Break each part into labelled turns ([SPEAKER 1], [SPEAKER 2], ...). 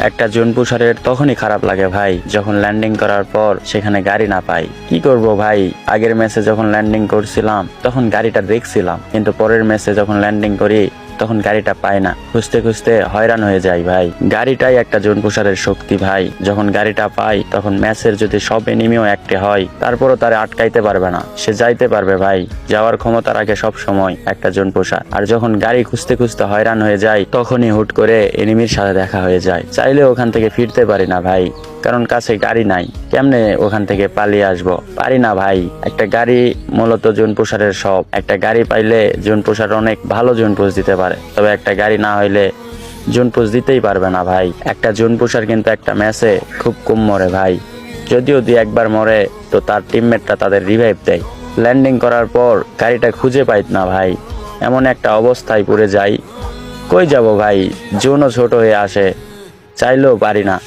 [SPEAKER 1] একটা জুন পুষারের তখনই খারাপ লাগে ভাই যখন ল্যান্ডিং করার পর সেখানে গাড়ি না পাই। কি করব ভাই, আগের ম্যাচে যখন ল্যান্ডিং করছিলাম তখন গাড়িটা দেখছিলাম, কিন্তু পরের ম্যাচে যখন ল্যান্ডিং করি তখন গাড়িটা পাই না, খুঁজতে খুঁজতে হয়রান হয়ে যায় ভাই। গাড়িটাই একটা জুন পুষারের শক্তি ভাই, যখন গাড়িটা পাই তখন ম্যাচের যদি সব এনিমিও একটা হয় তারপরও তারে আটকাইতে পারবে না, সে যাইতে পারবে ভাই, যাওয়ার ক্ষমতা রাখে সব সময় একটা জুন পুষার। আর যখন গাড়ি খুঁজতে খুঁজতে হয়রান হয়ে যায় তখনই হুট করে এনিমির সাথে দেখা হয়ে যায়, চাইলে ওখান থেকে ফিরতে পারি না ভাই, কারণ কাছে গাড়ি নাই। কেমনে ওখান থেকে পালিয়ে আসবো, পারি না ভাই। একটা গাড়ি মূলত জুন পুষারের সব, একটা গাড়ি পাইলে জুন পুষার অনেক ভালো জুন পুষ দিতে পারে, তবে একটা গাড়ি না হইলে জুন পুষ দিতেই পারবে না ভাই। একটা জুন পুষার কিন্তু একটা ম্যাচে খুব কম মরে ভাই, যদিও দুই একবার মরে তো তার টিমমেটরা তাদের রিভাইভ দেয়। ল্যান্ডিং করার পর গাড়িটা খুঁজে পাই না ভাই, এমন একটা অবস্থায় পড়ে যাই, কই যাব ভাই, জুনও ছোট হয়ে আসে, চাইলেও পারি না।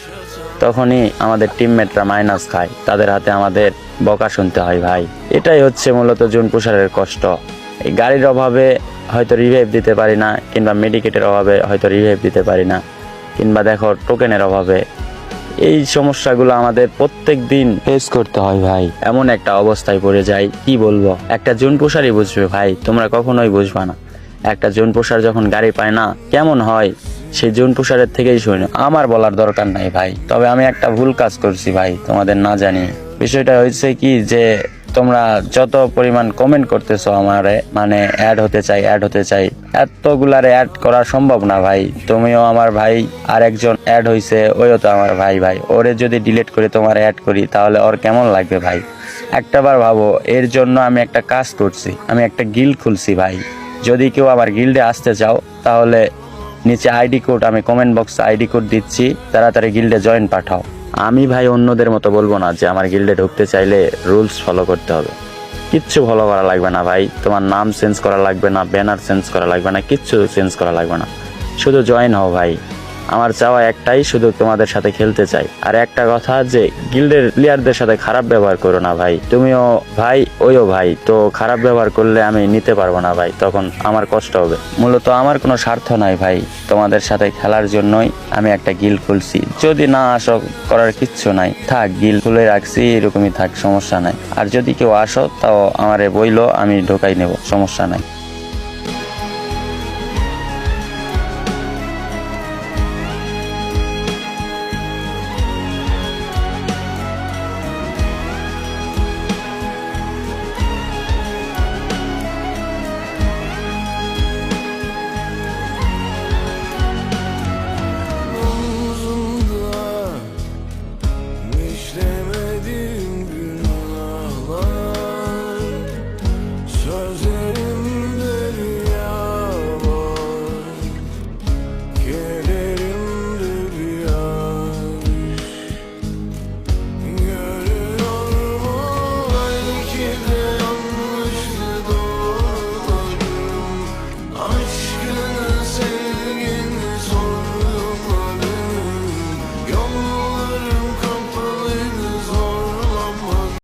[SPEAKER 1] তখনই আমাদের টিমমেটরা মাইনাস খায়, তাদের হাতে আমাদের বকা শুনতে হয় ভাই। এটাই হচ্ছে মূলত জুন পুষারের কষ্ট। এই গাড়ির অভাবে হয়তো রিভাইভ দিতে পারি না, কিংবা মেডিকেটের অভাবে হয়তো রিভাইভ দিতে পারি না, কিংবা দেখো টোকেনের অভাবে। এই সমস্যাগুলো আমাদের প্রত্যেক দিন ফেস করতে হয় ভাই, এমন একটা অবস্থায় পড়ে যাই, কি বলবো। একটা জুন পুষারই বুঝবে ভাই, তোমরা কখনোই বুঝবা না। একটা জুন পুষার যখন গাড়ি পায় না কেমন হয়, সেই জুন পুষারের থেকেই শুনে। আমার বলার দরকার নাই ভাই, তবে আমি একটা ভুল কাজ করছি ভাই তোমাদের না জানি। বিষয়টা হয়েছে কি যে তোমরা যত পরিমাণ কমেন্ট করতেছো আমারে, মানে অ্যাড হতে চাই অ্যাড হতে চাই, এতগুলারে অ্যাড করা সম্ভব না ভাই। তুমিও আমার ভাই, আর একজন অ্যাড হইছে ওইও তো আমার ভাই। ভাই ওরে যদি ডিলিট করে তোমার অ্যাড করি তাহলে ওর কেমন লাগবে ভাই, একটাবার ভাবো। এর জন্য আমি একটা কাজ করছি, আমি একটা গিল্ড খুলছি ভাই। যদি কেউ আবার গিল্ডে আসতে চাও তাহলে নিচে আইডি কোড, আমি কমেন্ট বক্সে আইডি কোড দিচ্ছি, তাড়াতাড়ি গিল্ডে জয়েন পাঠাও। আমি ভাই অন্যদের মতো বলবো না যে আমার গিল্ডে ঢুকতে চাইলে রুলস ফলো করতে হবে, কিচ্ছু ফলো করা লাগবে না ভাই। তোমার নাম চেঞ্জ করা লাগবে না, ব্যানার চেঞ্জ করা লাগবে না, কিচ্ছু চেঞ্জ করা লাগবে না, শুধু জয়েন হও ভাই। আমার চাওয়া একটাই, শুধু তোমাদের সাথে খেলতে চাই। আর একটা কথা, যে গিল্ডের প্লেয়ারদের সাথে খারাপ ব্যবহার করো না ভাই। তুমিও ভাই ওইও ভাই, তো খারাপ ব্যবহার করলে আমি নিতে পারবো না ভাই, তখন আমার কষ্ট হবে। মূলত আমার কোনো স্বার্থ নাই ভাই, তোমাদের সাথে খেলার জন্যই আমি একটা গিল্ড খুলছি। যদি না আসো করার কিচ্ছু নাই, থাক গিল্ড খুলে রাখছি, এরকমই থাক, সমস্যা নাই। আর যদি কেউ আসো তাও আমারে বইলো, আমি ঢোকাই নেব, সমস্যা নাই।
[SPEAKER 2] İşlemedim günahlar, sözlerim